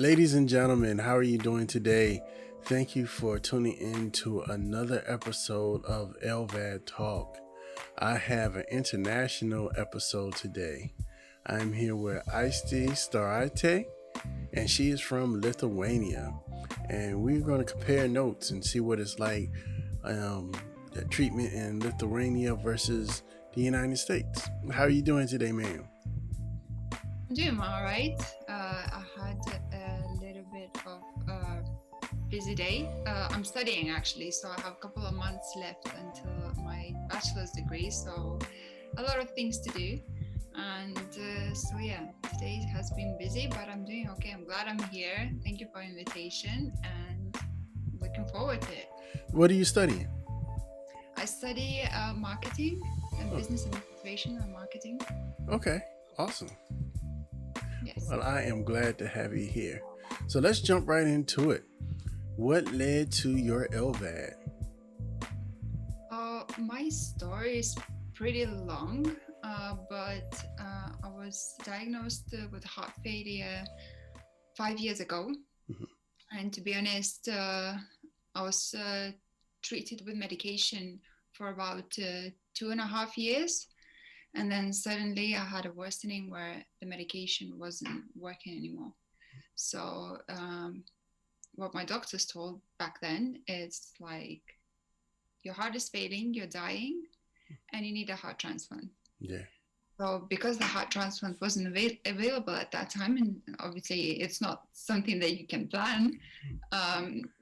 Ladies and gentlemen, how are you doing today? Thank you for tuning in to another episode of LVAD Talk. I have an international episode today. I'm here with Aiste Staraite, and she is from Lithuania. And we're going to compare notes and see what it's like, um, the treatment in Lithuania versus the United States. How are you doing today, ma'am? I'm doing all right. I had a little bit of a busy day. I'm studying actually, so I have a couple of months left until my bachelor's degree. So a lot of things to do. And so yeah, today has been busy, but I'm doing okay. I'm glad I'm here. Thank you for the invitation and looking forward to it. What are you studying? I study marketing and Oh, business administration and marketing. okay, awesome. Yes. Well, I am glad to have you here. So let's jump right into it. What led to your LVAD? My story is pretty long, but I was diagnosed with heart failure 5 years ago. Mhm. And to be honest, I was treated with medication for about 2.5 years. And then suddenly I had a worsening where the medication wasn't working anymore. So, what my doctors told back then is like, your heart is failing, you're dying, and you need a heart transplant. Yeah. So because the heart transplant wasn't available at that time, and obviously it's not something that you can plan,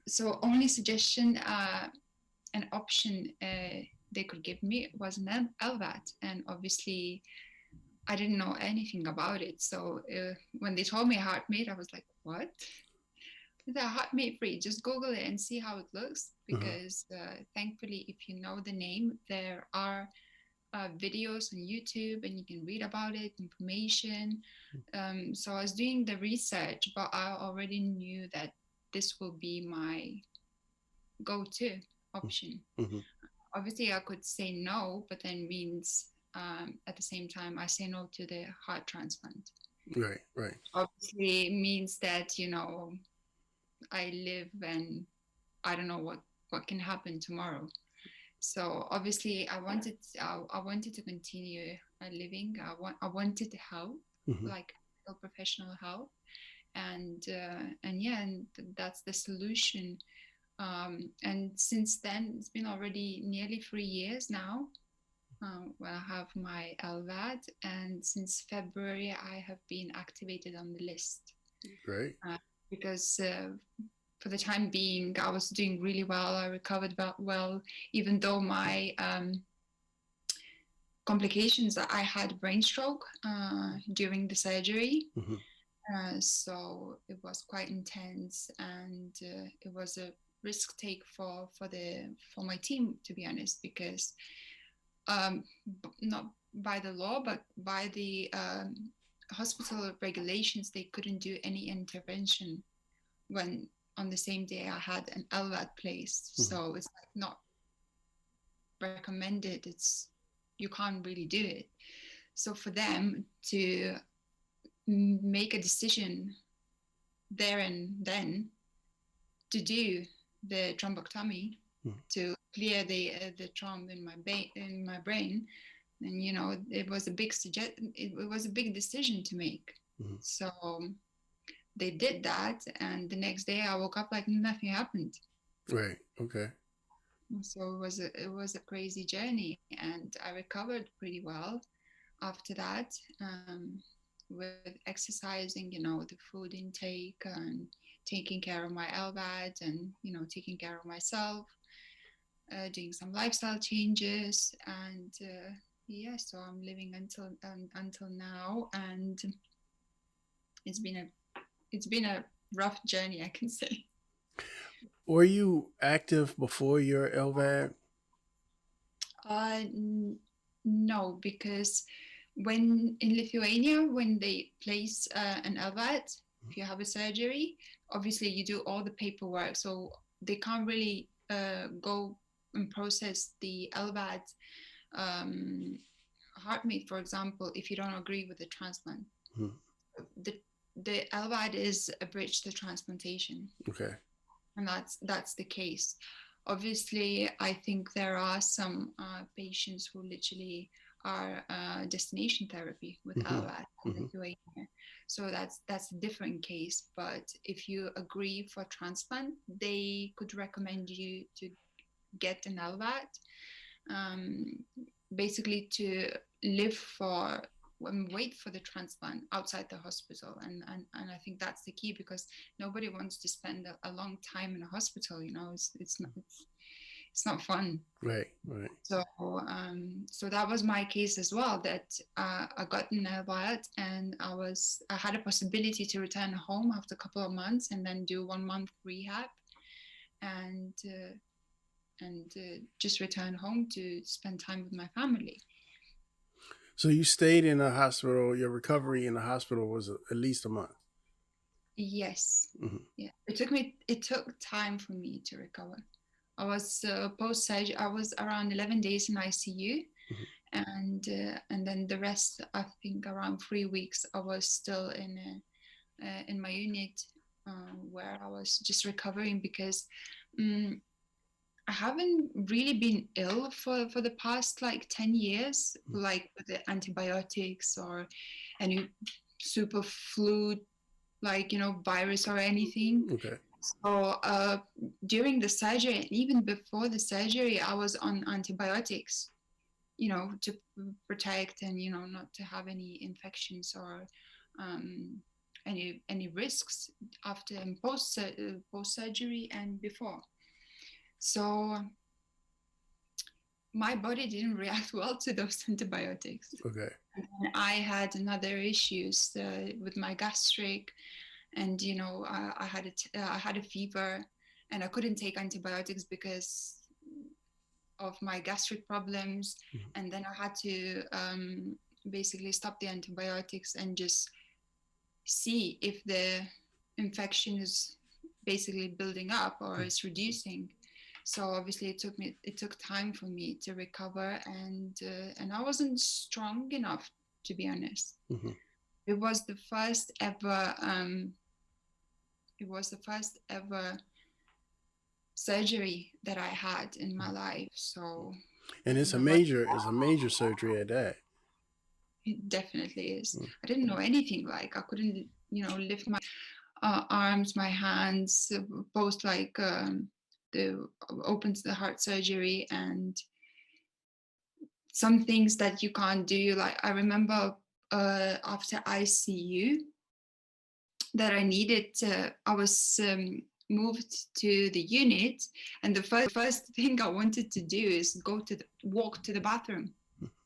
so only suggestion an option they could give me was an LVAD, and obviously I didn't know anything about it. So when they told me HeartMate, I was like, what? The HeartMate free. Just Google it and see how it looks. Uh-huh. Because thankfully, if you know the name, there are videos on YouTube and you can read about it, information. So I was doing the research, but I already knew that this will be my go-to option. Mm-hmm. Obviously, I could say no, but then means at the same time I say no to the heart transplant. Right, right. Obviously, it means that I live and I don't know what can happen tomorrow. So obviously, I wanted to continue living. I wanted help, Mm-hmm. like professional help, and yeah, and that's the solution. And since then, it's been already nearly 3 years now. When I have my LVAD, and since February, I have been activated on the list Great. uh, because for the time being, I was doing really well. I recovered well, even though my complications, I had brain stroke during the surgery. Mm-hmm. So it was quite intense, and it was a risk take for my team, to be honest, because not by the law, but by the hospital regulations, they couldn't do any intervention when on the same day I had an LVAD placed. Mm-hmm. So it's like not recommended. It's you can't really do it. So for them to make a decision there and then to do the thrombectomy Mm-hmm. to clear the thrombin in my brain, and it was a it was a big decision to make. Mm-hmm. So they did that, and the next day I woke up like nothing happened. Right. Okay. So it was a crazy journey, and I recovered pretty well after that, with exercising, the food intake, and taking care of my LVAD, and taking care of myself, doing some lifestyle changes, and yeah, so I'm living until now, and it's been a it's been a rough journey, I can say. Were you active before your LVAD? No, because when in Lithuania, when they place an LVAD, if you have a surgery, obviously you do all the paperwork, so they can't really go and process the LVAD heart rate, for example, if you don't agree with the transplant. Mm-hmm. The the LVAD is a bridge to transplantation, Okay. and that's the case. Obviously, I think there are some patients who literally are destination therapy with Mm-hmm. LVAD in Mm-hmm. Lithuania. So that's a different case. But if you agree for transplant, they could recommend you to get an LVAD, um, basically to live for and wait for the transplant outside the hospital. And I think that's the key, because nobody wants to spend a long time in a hospital. It's not fun. Right. Right. So that was my case as well, that I got an LVAD, and I had a possibility to return home after a couple of months and then do 1 month rehab, and just return home to spend time with my family. So you stayed in a hospital. Your recovery in the hospital was at least a month. Yes. Mm-hmm. Yeah. It took time for me to recover. I was post-surgery. I was around 11 days in ICU, Mm-hmm. and then the rest, I think, around 3 weeks, I was still in my unit, where I was just recovering, because um, I haven't really been ill for the past like 10 years, like with the antibiotics or any super flu, like, virus or anything. Okay. So during the surgery, and even before the surgery, I was on antibiotics, to protect, and, not to have any infections or um, any risks after and post surgery and before. So my body didn't react well to those antibiotics. Okay. And I had another issues with my gastric, and I had a fever, and I couldn't take antibiotics because of my gastric problems. Mm-hmm. And then I had to basically stop the antibiotics and just see if the infection is basically building up or is reducing. So obviously it took time for me to recover, and I wasn't strong enough, to be honest. Mm-hmm. It was the first ever surgery that I had in my life. So And it's a my body, major surgery at that. it definitely is. Mm. I didn't know anything. Like, I couldn't, lift my arms, my hands, post like the opens the heart surgery, and some things that you can't do. Like, I remember after ICU that I was moved to the unit, and the first thing I wanted to do is walk to the bathroom,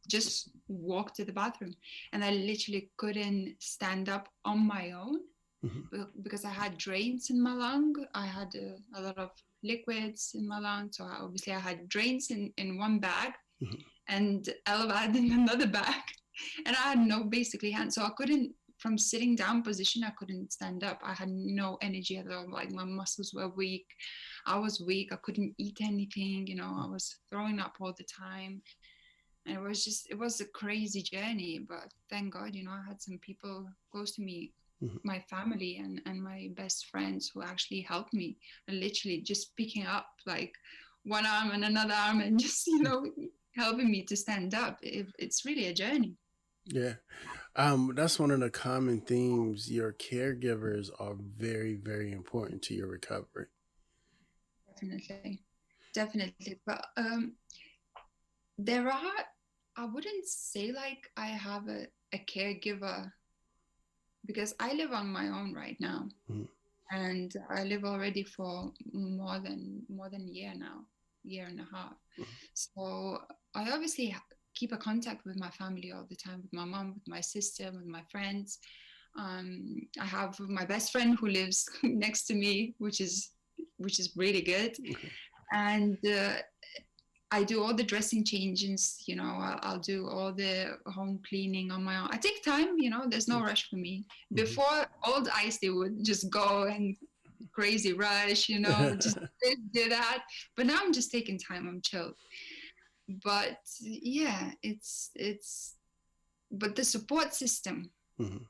just walk to the bathroom. And I literally couldn't stand up on my own, Mm-hmm. because I had drains in my lung. I had a lot of liquids in my lung. So obviously I had drains in one bag, Mm-hmm. and LVAD in another bag. And I had no basically hands. So I couldn't, from sitting down position, I couldn't stand up. I had no energy at all. Like, my muscles were weak. I was weak. I couldn't eat anything. I was throwing up all the time. And it was a crazy journey. But thank God, I had some people close to me, Mm-hmm. my family and my best friends, who actually helped me, and literally just picking up like one arm and another arm, and just helping me to stand up. It's really a journey. Yeah. That's one of the common themes. Your caregivers are very, very important to your recovery. Definitely. But there are, I wouldn't say like I have a caregiver, because I live on my own right now. Mm-hmm. And I live already for more than a year now, year and a half. So I obviously keep a contact with my family all the time, with my mom, with my sister, with my friends. I have my best friend who lives next to me, which is really good. Okay. And I do all the dressing changes, I'll do all the home cleaning on my own. I take time, there's no rush for me. Before, old Aiste would just go and crazy rush, just do that. But now I'm just taking time, I'm chill. But yeah, but the support system, Mm-hmm.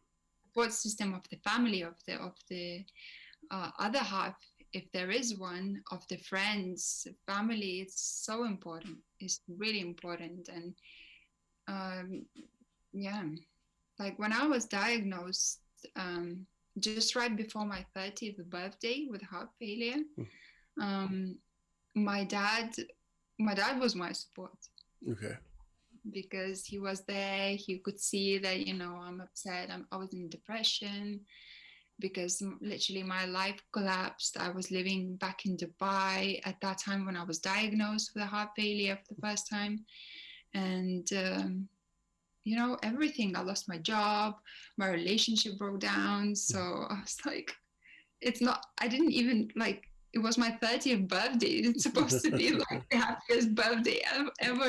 support system of the family, of the other half, if there is one, of the friends, family. It's so important. It's really important. And yeah, like when I was diagnosed, just right before my 30th birthday with heart failure, um, my dad was my support. Okay. Because he was there. He could see that, I'm upset. I was in depression because literally my life collapsed. I was living back in Dubai at that time when I was diagnosed with a heart failure for the first time. And, everything. I lost my job, my relationship broke down. So I was like, I didn't even like, it was my 30th birthday. It's supposed to be like the happiest birthday ever.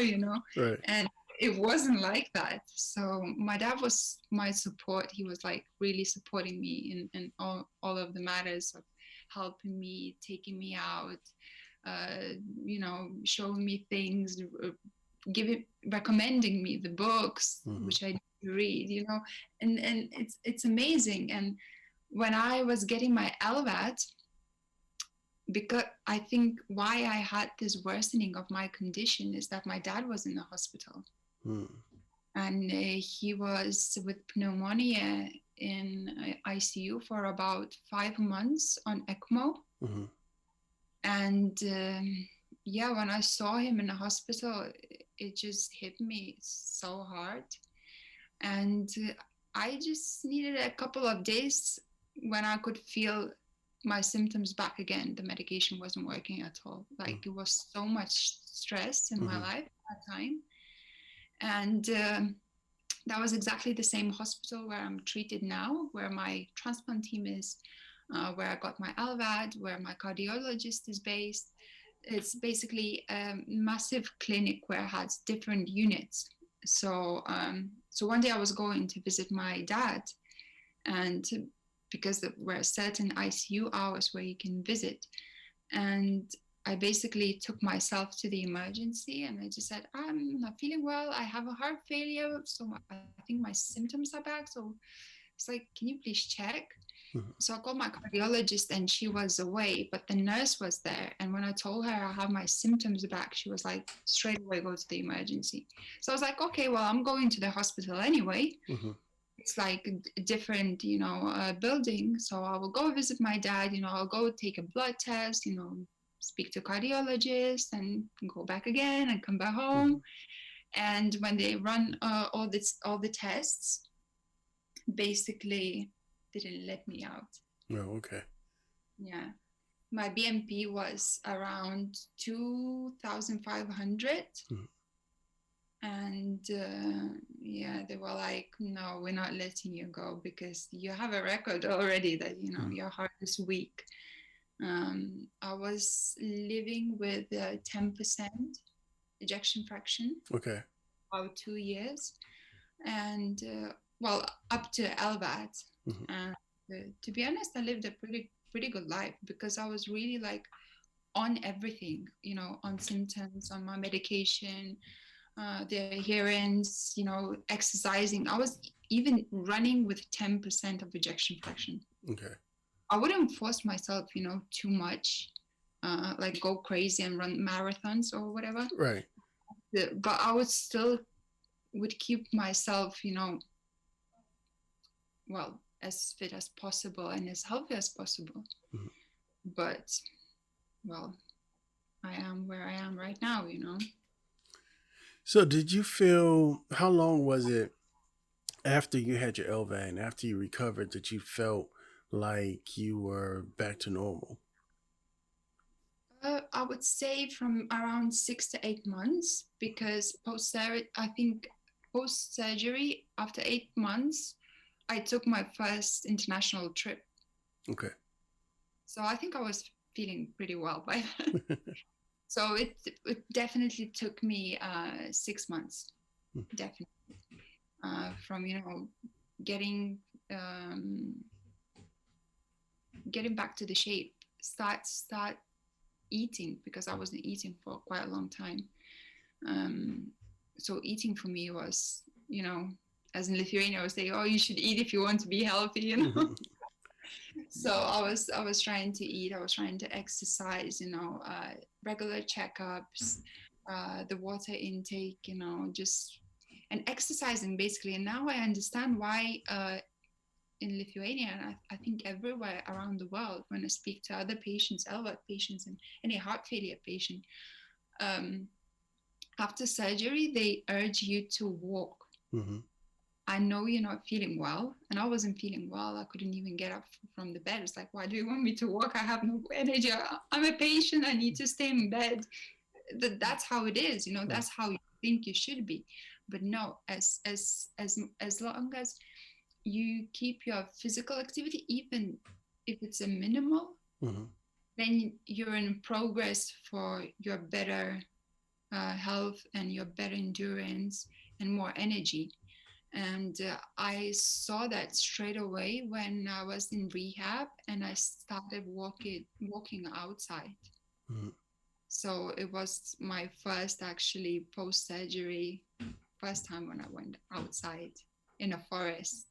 Right. And it wasn't like that. So my dad was my support. He was like really supporting me in all of the matters of helping me, taking me out, showing me things, recommending me the books, which I read, and it's amazing. And when I was getting my LVAD, because I think why I had this worsening of my condition is that my dad was in the hospital. And he was with pneumonia in ICU for about 5 months on ECMO. And when I saw him in the hospital, it just hit me so hard. And I just needed a couple of days when I could feel my symptoms back again. The medication wasn't working at all. Like it was so much stress in my life at that time. And that was exactly the same hospital where I'm treated now, where my transplant team is, where I got my LVAD, where my cardiologist is based. It's basically a massive clinic where it has different units. So one day I was going to visit my dad, and because there were certain ICU hours where you can visit, and I basically took myself to the emergency and I just said, I'm not feeling well. I have a heart failure. So I think my symptoms are back. So it's like, can you please check? So I called my cardiologist and she was away, but the nurse was there. And when I told her I have my symptoms back, she was like, straight away go to the emergency. So I was like, okay, well, I'm going to the hospital anyway. It's like a different, building. So I will go visit my dad, I'll go take a blood test, speak to a cardiologist and go back again and come back home. And when they run all the tests, basically didn't let me out. Oh, okay. Yeah. My BMP was around 2,500. And they were like, no, we're not letting you go because you have a record already that, your heart is weak. I was living with 10% ejection fraction. Okay. About 2 years. And, up to LVAD. And to be honest, I lived a pretty good life because I was really like on everything, on symptoms, on my medication, the adherence, exercising. I was even running with 10% of ejection fraction. Okay. I wouldn't force myself, too much, like go crazy and run marathons or whatever. Right. But I would keep myself, as fit as possible and as healthy as possible. But, I am where I am right now, So did you feel, how long was it after you had your LVAD and after you recovered that you felt like you were back to normal? I would say from around 6 to 8 months, because post-surgery, after 8 months, I took my first international trip. Okay. So I think I was feeling pretty well by then. So it definitely took me 6 months, definitely, from getting back to the shape, start eating, because I wasn't eating for quite a long time. So eating for me was, as in Lithuania, I was saying, oh, you should eat if you want to be healthy, you know. So I was trying to eat. I was trying to exercise, regular checkups, the water intake, just and exercising basically. And now I understand why in Lithuania, and I think everywhere around the world, when I speak to other patients, LVAD patients, and any heart failure patient, um, after surgery, they urge you to walk. Mm-hmm. I know you're not feeling well, and I wasn't feeling well. I couldn't even get up from the bed. It's like, why do you want me to walk? I have no energy. I'm a patient. I need to stay in bed. That's how it is, That's how you think you should be. But no, as long as you keep your physical activity, even if it's a minimal, Mm-hmm. then you're in progress for your better health and your better endurance and more energy. And I saw that straight away when I was in rehab and I started walking outside. Mm-hmm. So it was my first actually post-surgery, first time when I went outside in a forest.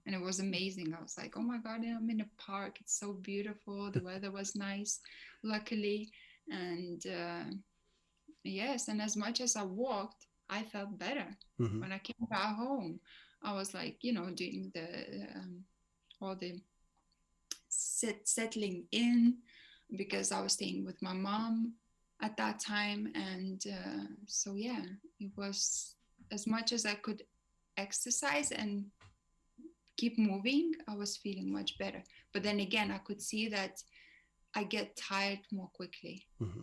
And it was amazing. I was like, oh my God, I'm in a park. It's so beautiful. The weather was nice, luckily. And yes, and as much as I walked, I felt better. Mm-hmm. When I came back home, I was like, doing all the settling in because I was staying with my mom at that time. And so, yeah, it was as much as I could exercise and keep moving, I was feeling much better. But then again, I could see that I get tired more quickly. Mm-hmm.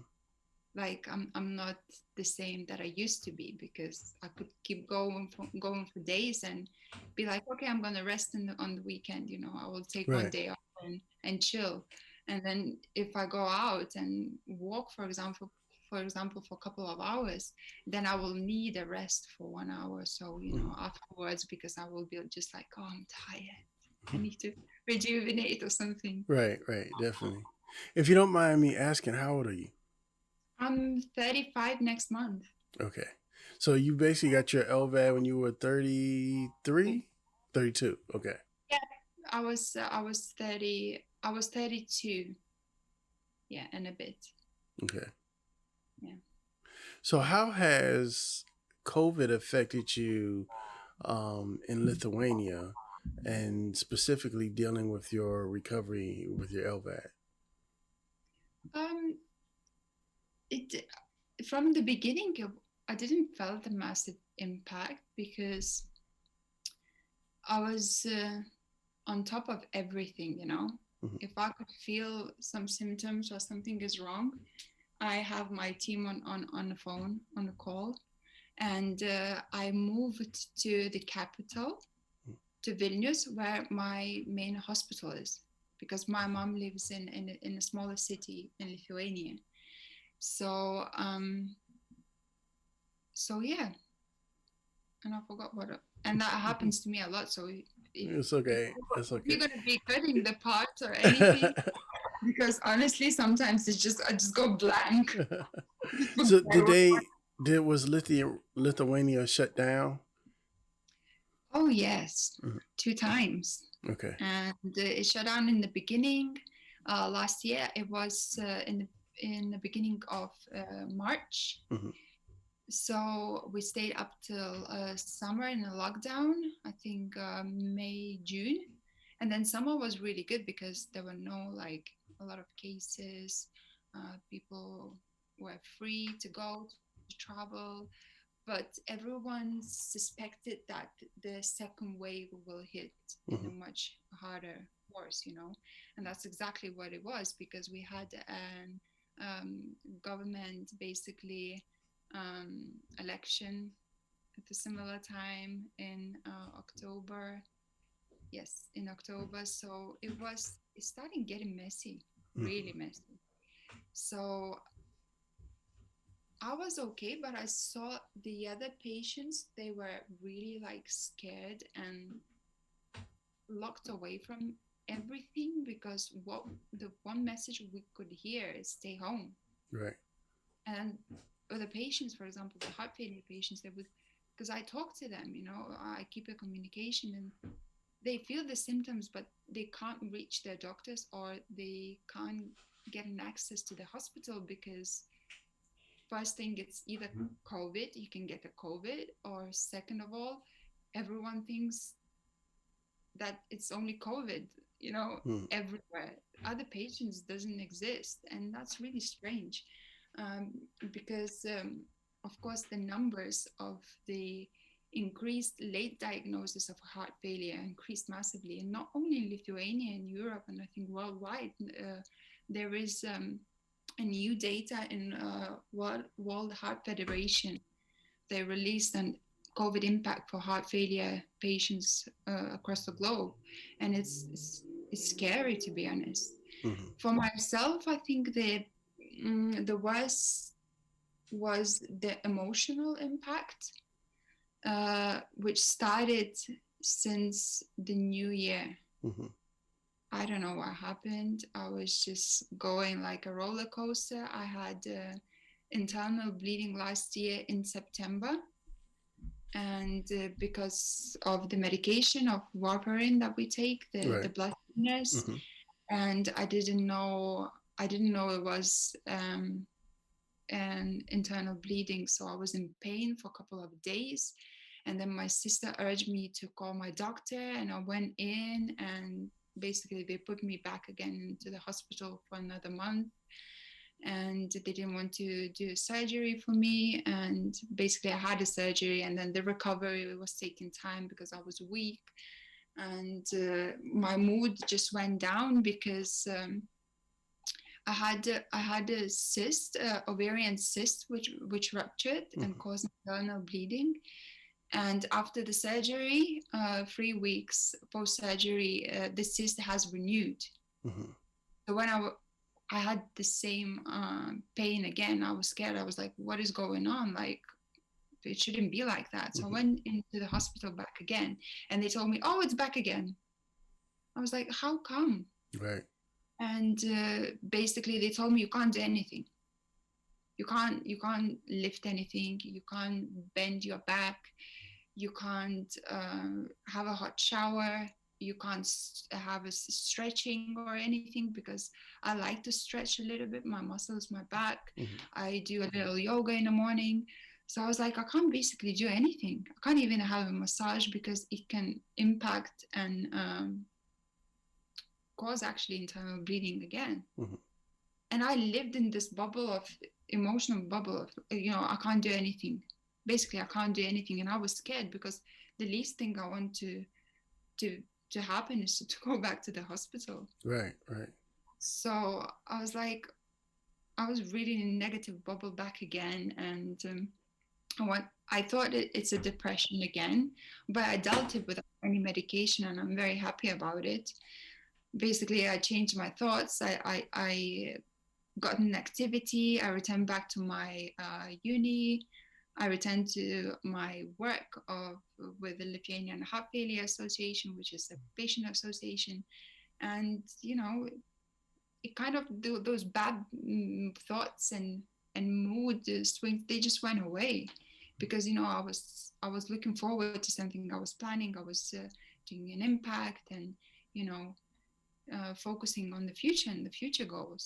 Like I'm not the same that I used to be because I could keep going for days and be like, okay, I'm gonna rest on the weekend. I will take one Right. day off and chill. And then if I go out and walk, for example, for a couple of hours, then I will need a rest for 1 hour. So afterwards, because I will be just like, oh, I'm tired. I need to rejuvenate or something. Right. Right. Definitely. If you don't mind me asking, how old are you? I'm 35 next month. Okay. So you basically got your LVAD when you were 33, 32. Okay. Yeah, I was 32. Yeah, and a bit. Okay. Yeah. So how has COVID affected you in Lithuania and specifically dealing with your recovery with your LVAD? Um, it from the beginning, I didn't felt a massive impact because I was on top of everything. Mm-hmm. If I could feel some symptoms or something is wrong, I have my team on the phone on the call, and I moved to the capital, to Vilnius, where my main hospital is, because my mom lives in a smaller city in Lithuania. So yeah, and I forgot what. And that happens to me a lot. So It's okay. It's if okay. you're gonna be cutting the parts or anything, because honestly, sometimes I just go blank. So was Lithuania shut down? Oh yes, Mhm. 2 times. Okay. And it shut down in the beginning. Last year, it was in the beginning of March. Mm-hmm. So we stayed up till summer in a lockdown. I think May, June, and then summer was really good because there were no like a lot of cases. People were free to go to travel, but everyone suspected that the second wave will hit in Mm-hmm. a much harder course. And that's exactly what it was because we had an government basically election at a similar time in October. Yes, in October. So it started getting messy, Mm-hmm. really messy. So I was okay, but I saw the other patients, they were really like scared and locked away from everything because what the one message we could hear is stay home. Right. And the patients, for example, the heart failure patients, they would because I talk to them, I keep a communication, and they feel the symptoms, but they can't reach their doctors, or they can't get an access to the hospital, because first thing, it's either COVID, you can get a COVID, or second of all, everyone thinks that it's only COVID, Mm. everywhere. Other patients doesn't exist, and that's really strange, um, because, of course, the numbers of the increased late diagnosis of heart failure increased massively, and not only in Lithuania, in Europe, and I think worldwide. There is a new data in World Heart Federation. They released an COVID impact for heart failure patients across the globe, and it's scary, to be honest. Mm-hmm. For myself, I think the worst was the emotional impact, which started since the new year. Mm-hmm. I don't know what happened. I was just going like a roller coaster. I had internal bleeding last year in September, and because of the medication of warfarin that we take, the Right. blood thinners, Mm-hmm. and I didn't know it was an internal bleeding, so I was in pain for a couple of days, and then my sister urged me to call my doctor, and I went in, and basically they put me back again into the hospital for another month, and they didn't want to do surgery for me, and basically I had a surgery, and then the recovery was taking time because I was weak, and my mood just went down, because I had a cyst, ovarian cyst, which ruptured and Mm-hmm. caused internal bleeding. And after the surgery, 3 weeks post surgery, the cyst has renewed. Mm-hmm. So when I had the same pain again, I was scared. I was like, "What is going on? Like, it shouldn't be like that." So I Mm-hmm. went into the hospital back again, and they told me, "Oh, it's back again." I was like, "How come?" Right. And basically, they told me, "You can't do anything. You can't lift anything. You can't bend your back. You can't have a hot shower. You can't have a stretching or anything, because I like to stretch a little bit my muscles, my back. Mm-hmm. I do a little yoga in the morning." So I was like, I can't basically do anything. I can't even have a massage, because it can impact and cause actually internal bleeding again. Mm-hmm. And I lived in this bubble of emotional bubble of, I can't do anything. Basically, I can't do anything, and I was scared, because the least thing I want to to happen is to go back to the hospital. Right. Right. So I was like, I was really in a negative bubble back again, and I thought it's a depression again, but I dealt it without any medication, and I'm very happy about it. Basically, I changed my thoughts. I got an activity. I returned back to my uni. I returned to my work with the Lithuanian Heart Failure Association, which is a patient association. And, it kind of, those bad thoughts and mood swings, they just went away, because, I was looking forward to something. I was planning, I was doing an impact, and, you know, focusing on the future and the future goals,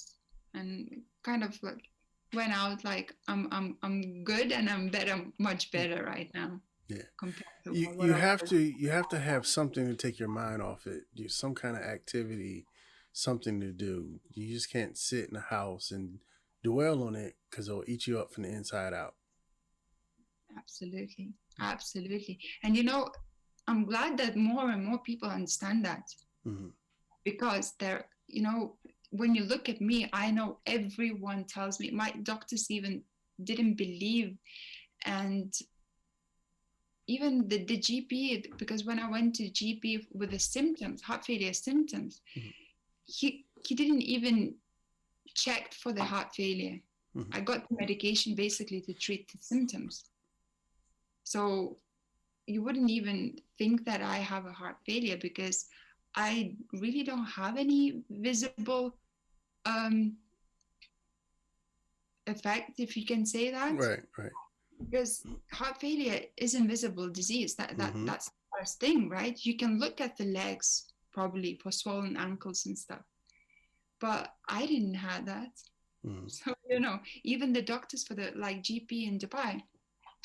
and kind of like went out like I'm good, and I'm better, much better right now Yeah. compared to You what you I have was. to have something to take your mind off it. You some kind of activity, something to do. You just can't sit in the house and dwell on it, because it'll eat you up from the inside out. Absolutely, absolutely. And I'm glad that more and more people understand that, Mm-hmm. because when you look at me, I know everyone tells me, my doctors even didn't believe, and even the GP, because when I went to GP with the symptoms, heart failure symptoms, Mm-hmm. he didn't even check for the heart failure. Mm-hmm. I got the medication basically to treat the symptoms. So you wouldn't even think that I have a heart failure, because I really don't have any visible um, effect, if you can say that. Right. Right. because heart failure is invisible disease. Mm-hmm. That's the first thing, right? You can look at the legs probably for swollen ankles and stuff, but I didn't have that. Mm-hmm. So even the doctors for the like GP in Dubai,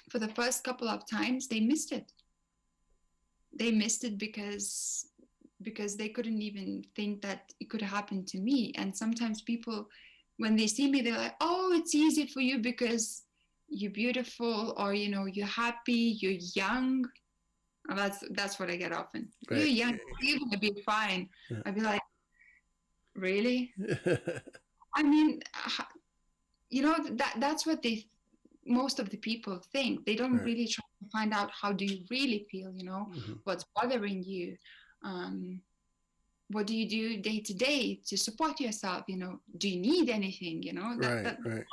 for the first couple of times they missed it. They missed it because they couldn't even think that it could happen to me. And sometimes people, when they see me, they're like, "Oh, it's easy for you because you're beautiful, or you're happy, you're young." And that's what I get often. You're Right. young, you're gonna be fine. I'd be like, really? I mean, that's what most of the people think. They don't Right. really try to find out how do you really feel, Mm-hmm. what's bothering you. Um, what do you do day to day to support yourself? Do you need anything? Right. Right.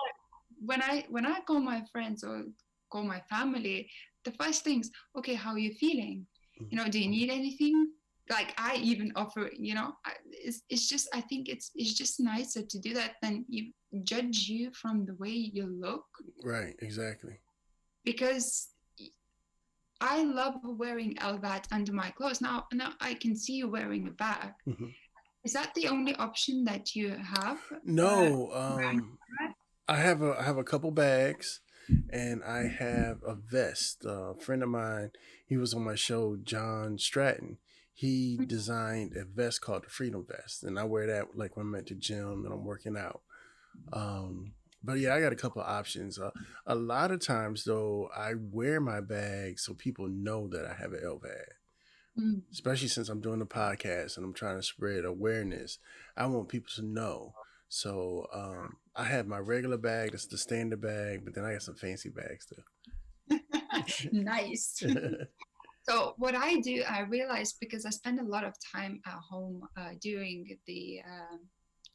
When I call my friends or call my family, the first things, okay, how are you feeling? Mm-hmm. Do you need anything? Like I even offer, it's just, I think it's just nicer to do that than you judge you from the way you look, Right. Exactly. because I love wearing LVAD under my clothes. Now I can see you wearing a bag. Mm-hmm. Is that the only option that you have? No. Wearing I have a couple bags, and I have a vest. A friend of mine, he was on my show, John Stratton. He designed a vest called the Freedom Vest, and I wear that like when I'm at the gym and I'm working out. But yeah, I got a couple of options. A lot of times though, I wear my bag so people know that I have an LVAD. Mm. Especially since I'm doing the podcast and I'm trying to spread awareness, I want people to know. So I have my regular bag, that's the standard bag, but then I got some fancy bags Nice. too. So what I do, I realize, because I spend a lot of time at home during the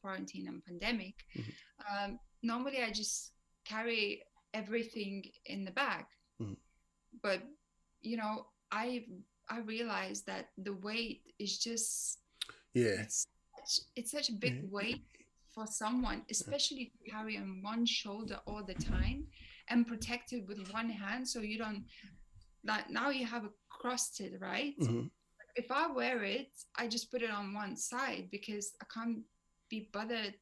quarantine and pandemic. Mhm, Normally, I just carry everything in the bag, mhm. but I realized that the weight is just, Yeah. it's such a big weight for someone, especially to carry on one shoulder all the time and protect it with one hand, so you don't, like, now you have a crusted, right? Hmm. If I wear it, I just put it on one side because I can't be bothered.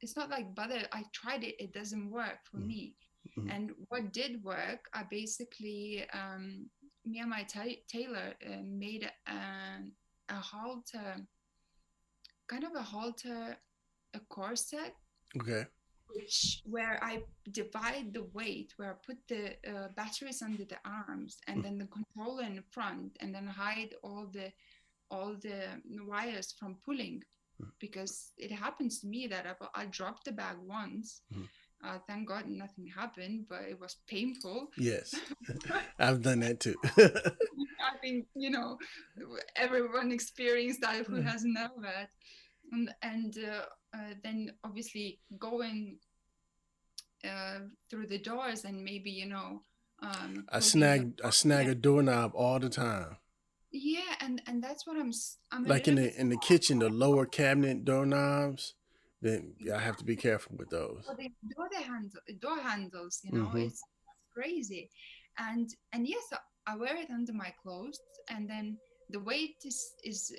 It's not like bothered. I tried it, it doesn't work for me. Hmm. And what did work, I basically, me and my tailor made a halter, kind of a halter, a corset, Okay. which where I divide the weight, where I put the batteries under the arms and then the controller in the front, and then hide all the wires from pulling, because it happens to me that I dropped the bag once. Mhm. Thank God nothing happened, but it was painful. Yes, I've done that too. I think everyone experienced that who hasn't known that, and then obviously going through the doors and maybe I closing the snag I snag door. a doorknob all the time. Yeah, and that's what I'm a Like little in bit. the kitchen, the lower cabinet doorknobs. Then I have to be careful with those. For the door handles, Hmm. it's crazy. And yes, I wear it under my clothes, and then the weight is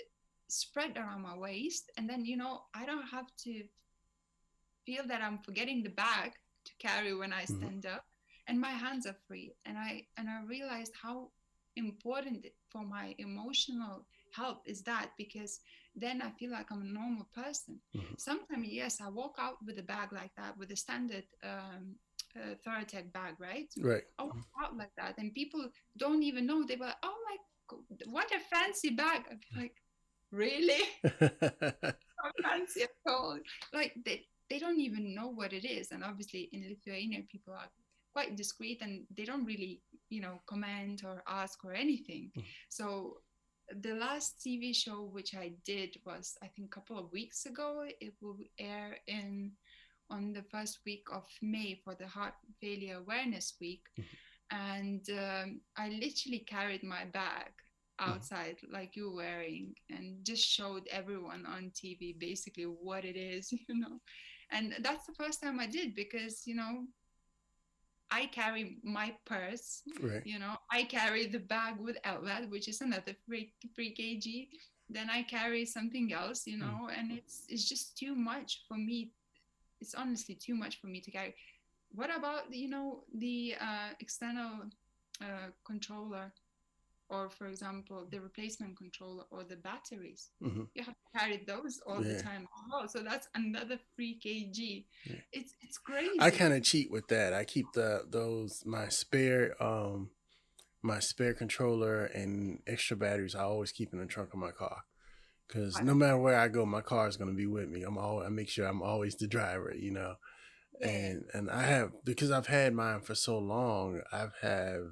spread around my waist, and then I don't have to feel that I'm forgetting the bag to carry when I Hmm. stand up, and my hands are free. And I realized how important for my emotional health is that, because then I feel like I'm a normal person. Hmm. Sometimes, yes, I walk out with a bag like that, with a standard Thoratec bag, right? Right. I walk out like that, and people don't even know. They were, oh my, what a fancy bag. I'd be like, really? Not fancy at all. Like they don't even know what it is. And obviously in Lithuania, people are quite discreet, and they don't really, comment or ask or anything. So the last TV show which I did was, I think, a couple of weeks ago. It will air in on the first week of May for the Heart Failure Awareness Week. And I literally carried my bag outside like you're wearing, and just showed everyone on TV basically what it is. And that's the first time I did, because I carry my purse, Right. I carry the bag with LVAD, which is another 3 kg. Then I carry something else, Mm. and it's just too much for me. It's honestly too much for me to carry. What about the external controller, or for example the replacement controller or the batteries? Mm-hmm. You have to carry those all the Yeah. time as well. So that's another 3 kg. Yeah. It's I crazy. kind of cheat with that. I keep those my spare controller and extra batteries. I always keep in the trunk of my car because no matter where I go, my car is going to be with me. I make sure I'm always the driver, you know. Yeah. And I have, because I've had mine for so long, I've have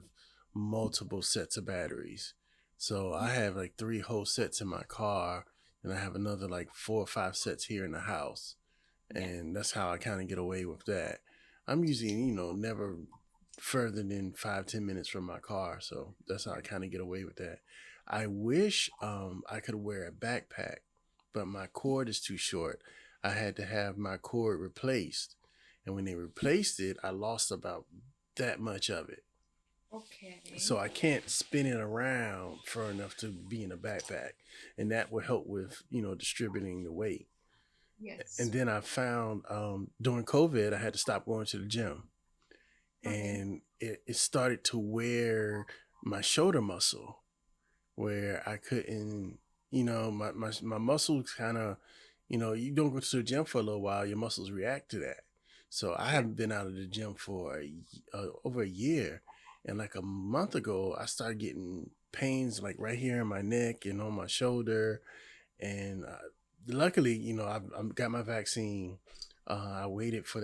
multiple sets of batteries. So I have like 3 whole sets in my car, and I have another like 4 or 5 sets here in the house, Yeah. and that's how I kind of get away with that. I'm usually, never further than 5-10 minutes from my car, so that's how I kind of get away with that. I wish I could wear a backpack, but my cord is too short. I had to have my cord replaced, and when they replaced it, I lost about that much of it. Okay. So I can't spin it around far enough to be in a backpack, and that will help with distributing the weight. And Yes. then I found during COVID, I had to stop going to the gym, Okay. and it started to wear my shoulder muscle, where I couldn't, my muscles kind of, you don't go to the gym for a little while, your muscles react to that. So I Yeah. haven't been out of the gym for over a year. And like a month ago, I started getting pains like right here in my neck and on my shoulder. And luckily, I've got my vaccine. I waited for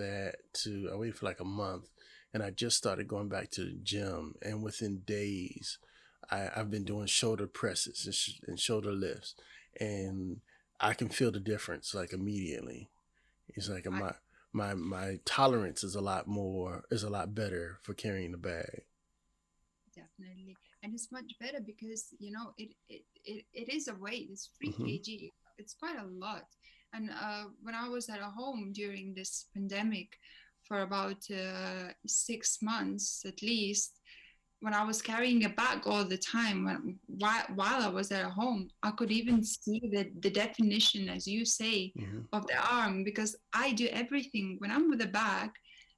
like a month, and I just started going back to the gym. And within days, I've been doing shoulder presses and shoulder lifts, and I can feel the difference like immediately. It's like I my tolerance is a lot better for carrying the bag. definitely, and it's much better because it is a weight. It's three Hmm. kg. It's quite a lot. And when I was at home during this pandemic for about 6 months at least, when I was carrying a bag all the time, while I was at home, I could even see the definition, as you say, Hmm. of the arm, because I do everything when I'm with a bag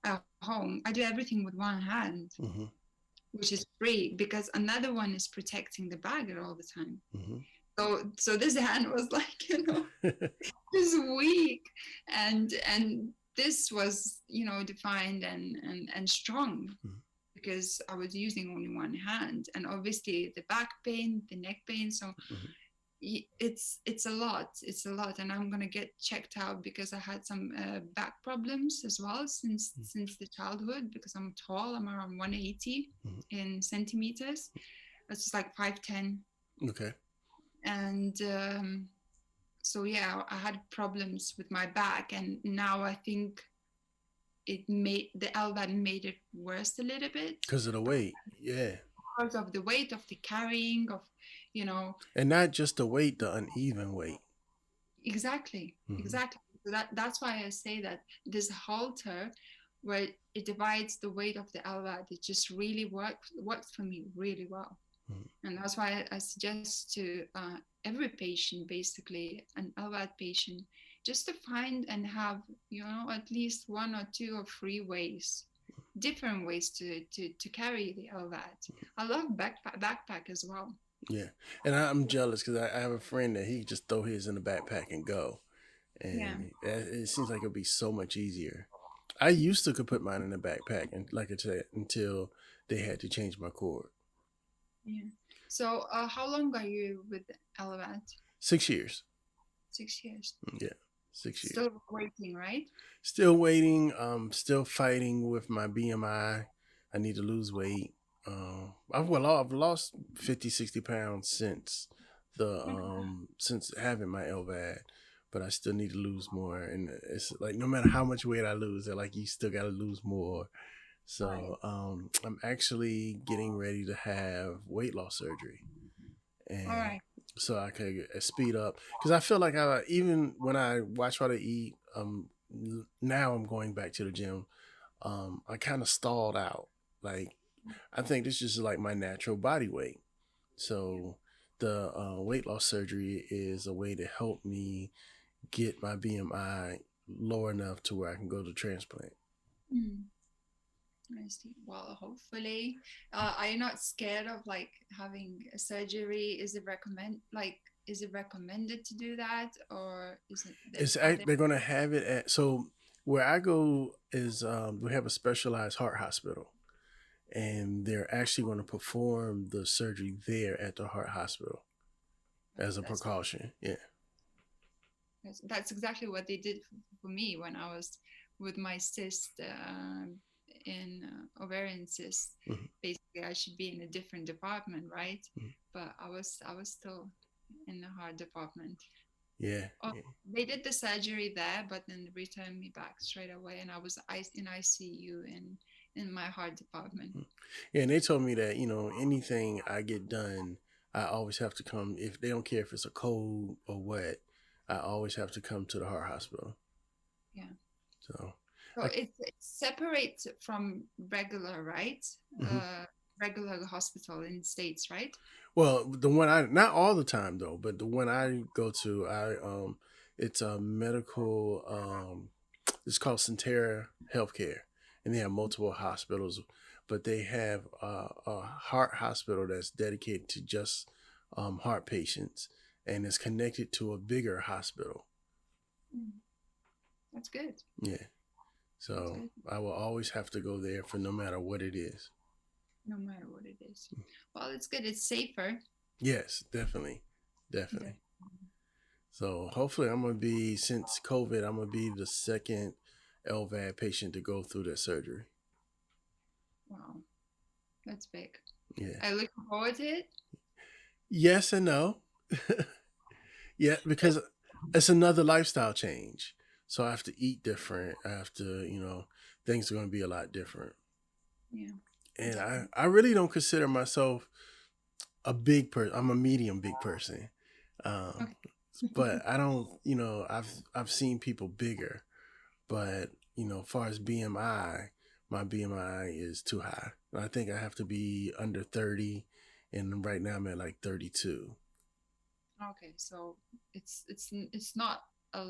at home. I do everything with one hand, Hmm. which is great because another one is protecting the bag at all the time. Hmm. So this hand was like, just weak, and this was defined and strong because I was using only one hand, and obviously the back pain, the neck pain. So it's a lot. It's a lot, and I'm gonna get checked out because I had some back problems as well since the childhood. Because I'm tall, I'm around 180 in centimeters. That's just like 5'10", Okay. and so yeah, I had problems with my back, and now I think it made the LVAD made it worse a little bit Because of the weight, yeah. because of the weight of the carrying of, you know, And not just the weight, the uneven weight. exactly, Hmm. exactly. So that's why I say that this halter, where it divides the weight of the LVAD, it just really works for me really well. Hmm. And that's why I suggest to every patient, basically an LVAD patient, just to find and have, at least one or two or three ways, different ways to carry the LVAD. I love backpack as well. Yeah. And I'm jealous because I have a friend that he just throw his in the backpack and go. Yeah, And it seems like it'll be so much easier. I used to could put mine in the backpack, and like I said, until they had to change my cord. yeah. So how long are you with LVAD? 6 years. 6 years. Yeah, 6 years. Still waiting, right? Still waiting. Still fighting with my BMI. I need to lose weight. I've lost 50, 60 pounds since having my LVAD, but I still need to lose more. And it's like no matter how much weight I lose, they're like you still got to lose more. Right. So I'm actually getting ready to have weight loss surgery, All and right. so I could speed up because I feel like even when I watch what I eat, now I'm going back to the gym I kind of stalled out. Like, I think this is like my natural body weight. Yeah. So the weight loss surgery is a way to help me get my BMI low enough to where I can go to transplant. Mm. I see. Well, hopefully, are you not scared of like having a surgery? Is it recommended to do that, or is it that are there? They're gonna have it at, so where I go is, we have a specialized heart hospital, and they're actually going to perform the surgery there at the heart hospital as a That's precaution. Yeah. that's exactly what they did for me when I was with my cyst in ovarian cyst. Mhm. Basically, I should be in a different department, right? But I was still in the heart department. Yeah. Oh, Yeah. they did the surgery there, but then returned me back straight away, and I was in ICU in my heart department. Yeah, and they told me that, anything I get done, I always have to come. If they don't care if it's a cold or wet, I always have to come to the heart hospital. Yeah. So, So I, it's separate from regular, right? mhm. Uh, Regular hospital in States, right? Well, the one I, not all the time though, but the one I go to, it's a medical, it's called Centera Healthcare, and they have multiple hospitals, but they have a heart hospital that's dedicated to just heart patients, and it's connected to a bigger hospital. Mm, that's good. Yeah, That's so good. I will always have to go there for no matter what it is. No matter what it is. Well, it's good. It's safer. Yes, definitely, The- definitely. So hopefully, I'm gonna be, since COVID, I'm gonna be the second LVAD patient to go through that surgery. Wow, that's big. Yeah. I look forward to it. Yes and no. Yeah, because it's another lifestyle change. So I have to eat different. I have to, things are going to be a lot different. Yeah, And I, definitely. I really don't consider myself a big person. I'm a medium big person. Um, Okay. but I don't, I've seen people bigger, but, as far as BMI, my BMI is too high. I think I have to be under 30, and right now I'm at like 32. Okay, so it's not a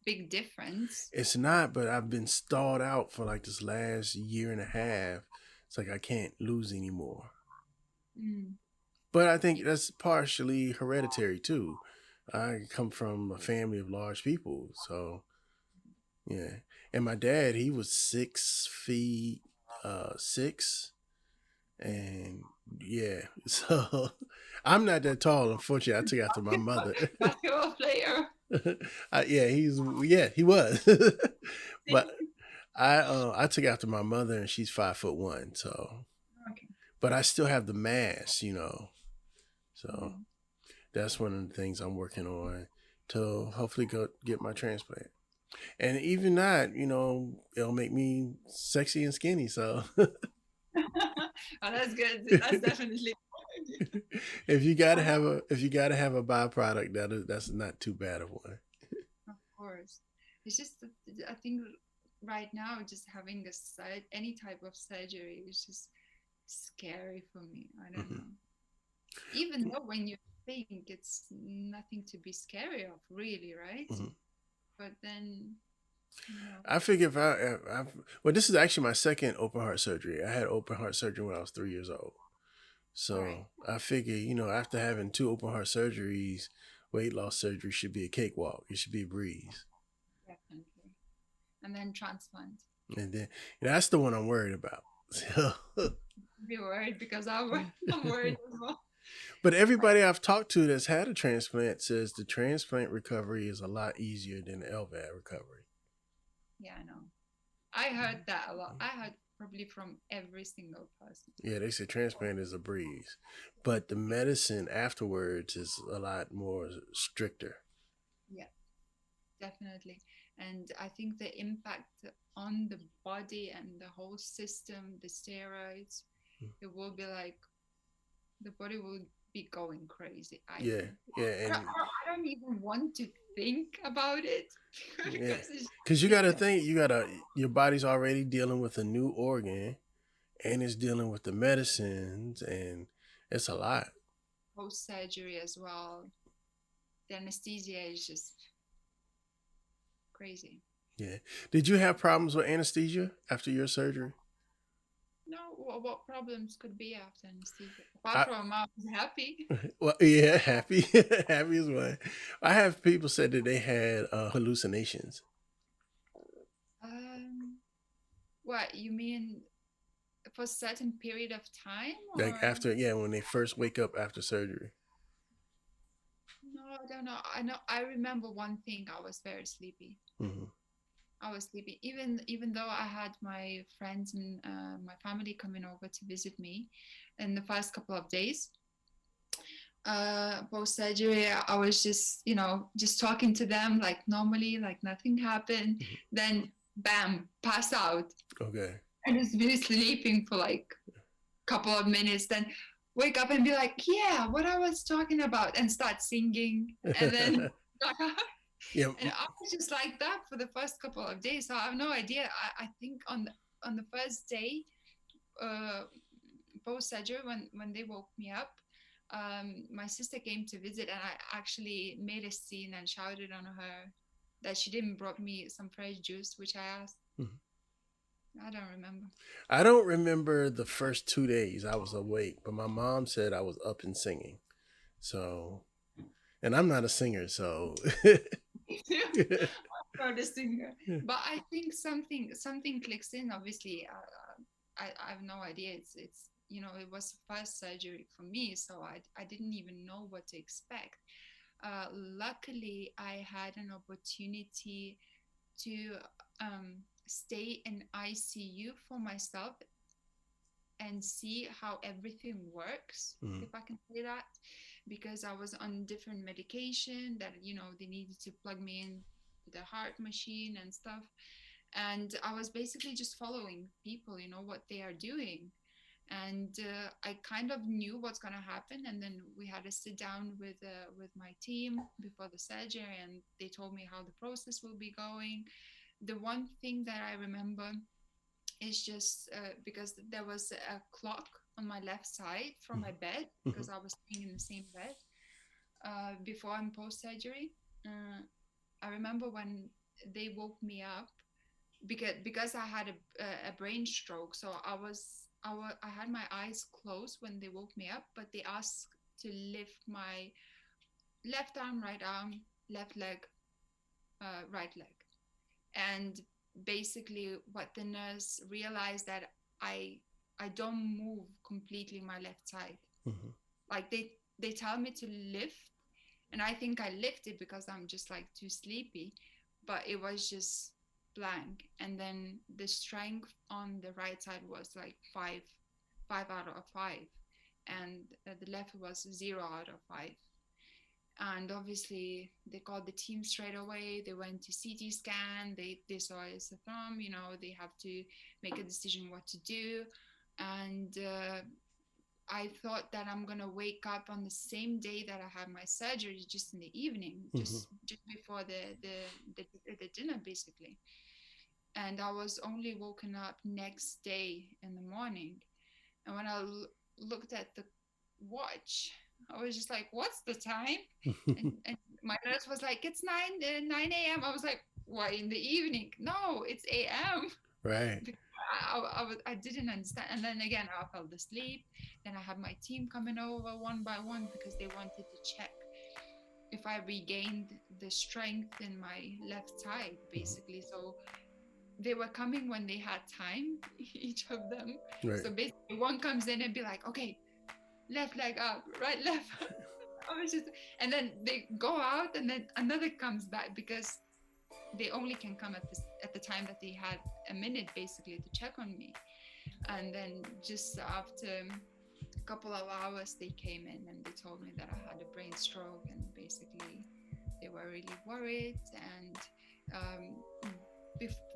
big difference. It's not, but I've been stalled out for like this last year and a half. It's like I can't lose anymore. Mm. But I think that's partially hereditary too. I come from a family of large people, so yeah. And my dad, he was 6 feet 6, and yeah. So I'm not that tall. Unfortunately, I took after my mother. Basketball player. Yeah, he was. But I took after my mother, and she's 5'1", so, Okay. but I still have the mass. So Mm. that's one of the things I'm working on to hopefully go get my transplant. And even that, it'll make me sexy and skinny. So Oh, that's good. That's definitely good. I know, if you gotta have a byproduct, that's not too bad of one. of course. It's just that I think right now just having any type of surgery is just scary for me. I don't Hmm. know. Even though when you think it's nothing to be scary of, really, right? Hmm. But then, you know, I figure well, this is actually my second open heart surgery. I had open heart surgery when I was 3 years old. all right, So I figure, after having two open heart surgeries, weight loss surgery should be a cakewalk. It should be a breeze. definitely. And then transplant. And then, that's the one I'm worried about. So, Be worried because I'm worried as well. but everybody I've talked to that's had a transplant says the transplant recovery is a lot easier than the LVAD recovery. Yeah, I know. I heard that a lot. I heard probably from every single person. Yeah, they say transplant is a breeze, but the medicine afterwards is a lot more stricter. Yeah, definitely. And I think the impact on the body and the whole system, the steroids, it will be like the body will be going crazy, I Yeah, think. yeah, and I don't even want to think about it yeah, because it's because you got to thinking think, your body's already dealing with a new organ, and it's dealing with the medicines, and it's a lot. post surgery as well. The anesthesia is just crazy. Yeah. Did you have problems with anesthesia after your surgery? No, what problems could be after anesthesia? Apart I from I was happy. well, yeah, happy, happy is one. I have people said that they had hallucinations. Um, what you mean for a certain period of time, Like or after, yeah, when they first wake up after surgery. no? I don't know. I know. I remember one thing. I was very sleepy. Hmm. I was sleepy, even though I had my friends and my family coming over to visit me in the first couple of days. Post surgery, I was just just talking to them like normally, like nothing happened. Then bam, pass out Okay. and just be sleeping for like couple of minutes, then wake up and be like, yeah, what I was talking about, and start singing, and then Yeah. and I was just like that for the first couple of days. So I have no idea. I think on the first day, uh, post surgery, when they woke me up, my sister came to visit, and I actually made a scene and shouted on her that she didn't brought me some fresh juice, which I asked. Mhm. I don't remember. I don't remember the first 2 days I was awake, but my mom said I was up and singing. So, and I'm not a singer, so. For the singer, but I think something clicks in. Obviously, I have no idea. It's it was first surgery for me, so I didn't even know what to expect. Luckily, I had an opportunity to stay in ICU for myself and see how everything works, Mm. if I can say that, because I was on different medication that they needed to plug me in to the heart machine and stuff, and I was basically just following people, what they are doing, and I kind of knew what's gonna happen, and then we had a sit down with my team before the surgery, and they told me how the process will be going. The one thing that I remember is just because there was a clock on my left side from my bed, Mhm. because I was staying in the same bed before and post surgery. Uh, I remember when they woke me up because I had a brain stroke, so I had my eyes closed when they woke me up, but they asked to lift my left arm, right arm, left leg, right leg, and basically what the nurse realized that I I don't move completely my left side. Mhm. Like they tell me to lift, and I think I lifted because I'm just like too sleepy, but it was just blank. And then the strength on the right side was like five out of five, and the left was 0 out of 5. And obviously they called the team straight away. They went to CT scan. They saw it's a thumb. They have to make a decision what to do. And I thought that I'm gonna wake up on the same day that I had my surgery, just in the evening, Mhm. just before the dinner, basically. And I was only woken up next day in the morning. And when I looked at the watch, I was just like, "What's the time?" And my nurse was like, "It's 9 a.m." I was like, "Why in the evening?" "No, it's a.m." Right. I didn't understand. And then again, I fell asleep. Then I had my team coming over one by one because they wanted to check if I regained the strength in my left side, Mhm. basically. So they were coming when they had time, each of them. Right. So basically, one comes in and be like, "Okay, left leg up, right, left." I was just, and then they go out, and then another comes back because they only can come at the time that they had a minute, basically, to check on me. And then just after a couple of hours, they came in and they told me that I had a brain stroke, and basically they were really worried. And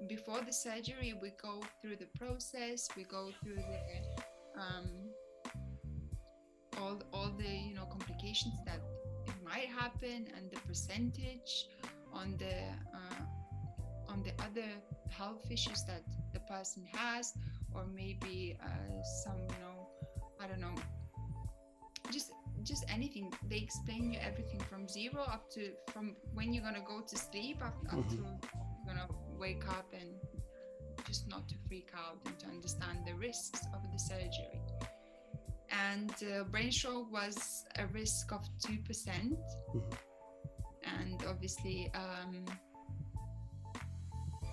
before the surgery, we go through the process, we go through um, all the complications that it might happen, and the percentage on the other health issues that the person has, or maybe some I don't know, just anything. They explain you everything from zero up to from when you're gonna go to sleep up to you're gonna wake up, and just not to freak out and to understand the risks of the surgery. And brain stroke was a risk of 2%. And obviously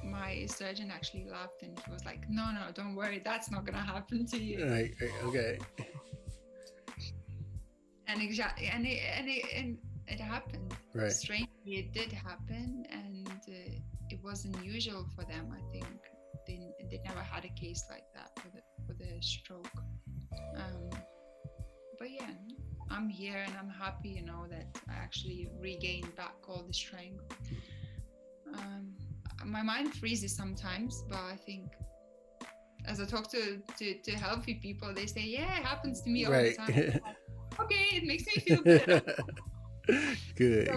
my surgeon actually laughed, and he was like, no, don't worry, that's not gonna happen to you. Right. Okay. And exactly, and it happened. Right. Strangely, it did happen, and it was unusual for them. I think they never had a case like that for the stroke. But yeah, I'm here, and I'm happy, that I actually regained back all the strength. My mind freezes sometimes, but I think as I talk to healthy people, they say, yeah, it happens to me all the time. Okay, it makes me feel better. Good.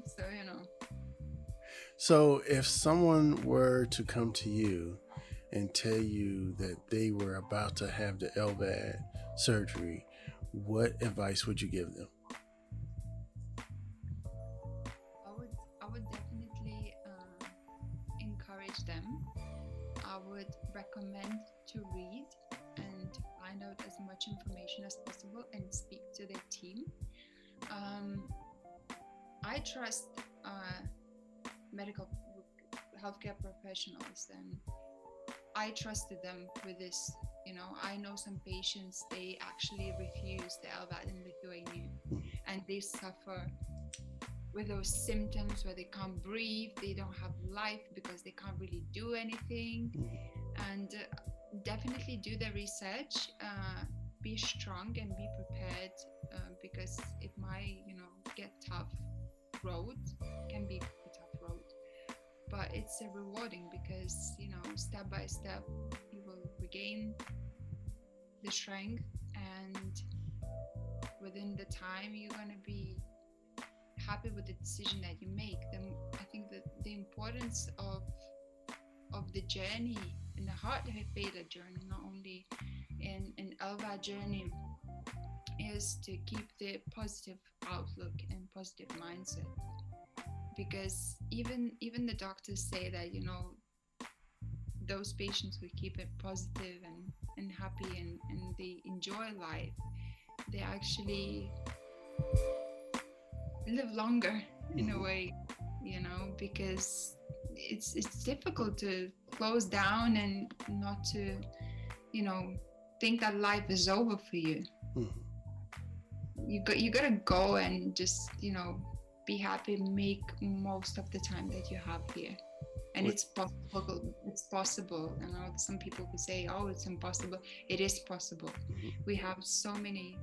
So So if someone were to come to you and tell you that they were about to have the LVAD surgery, what advice would you give them? I would definitely encourage them. I would recommend to read and to find out as much information as possible and speak to their team. I trust medical healthcare professionals, and I trusted them with this. I know some patients, they actually refuse the LVAD in Lithuania, and they suffer with those symptoms where they can't breathe, they don't have life because they can't really do anything. And definitely do the research, be strong and be prepared, because it might get tough road, can be a tough road, but it's rewarding because step by step you will regain the strength, and within the time you're going to be happy with the decision that you make. I think that the importance of the journey in the heart failure journey, not only in LVAD journey, is to keep the positive outlook and positive mindset, because even the doctors say that those patients who keep it positive and happy and they enjoy life, they actually live longer in a way, because it's difficult to close down and not to think that life is over for you. You gotta go and just be happy, make most of the time that you have here. And it's possible. I know some people could say, oh, it's impossible. It is possible. We have so many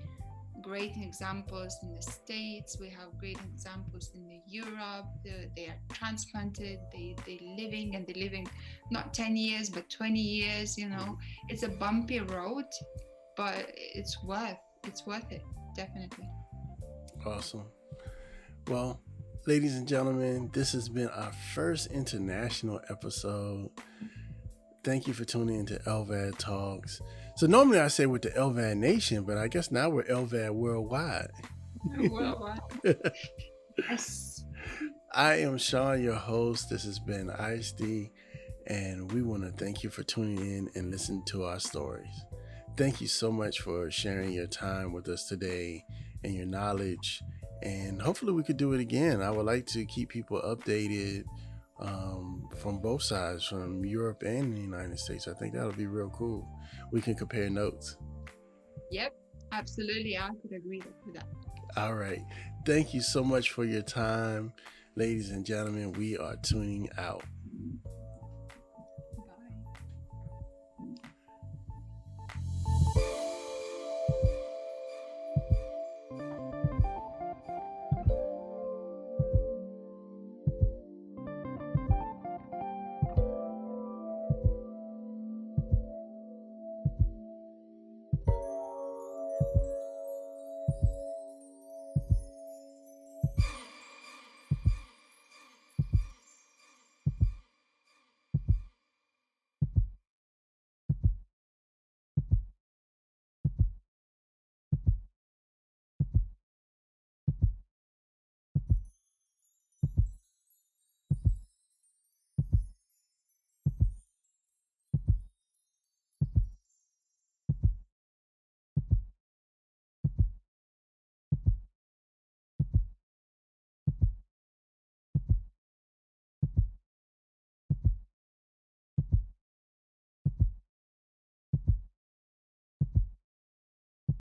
great examples in the States. We have great examples in Europe. They are transplanted, they living not 10 years but 20 years. It's a bumpy road, but it's worth it, definitely. Awesome. Well, ladies and gentlemen, this has been our first international episode. Thank you for tuning into LVAD Talks. So normally I say with the LVAD Nation, but I guess now we're LVAD Worldwide. Worldwide. Yes. I am Sean, your host. This has been Aiste, and we want to thank you for tuning in and listening to our stories. Thank you so much for sharing your time with us today and your knowledge. And hopefully we could do it again. I would like to keep people updated from both sides, from Europe and the United States. I think that'll be real cool. We can compare notes. Yep, absolutely. I could agree with that. All right. Thank you so much for your time. Ladies and gentlemen, we are tuning out. Bye.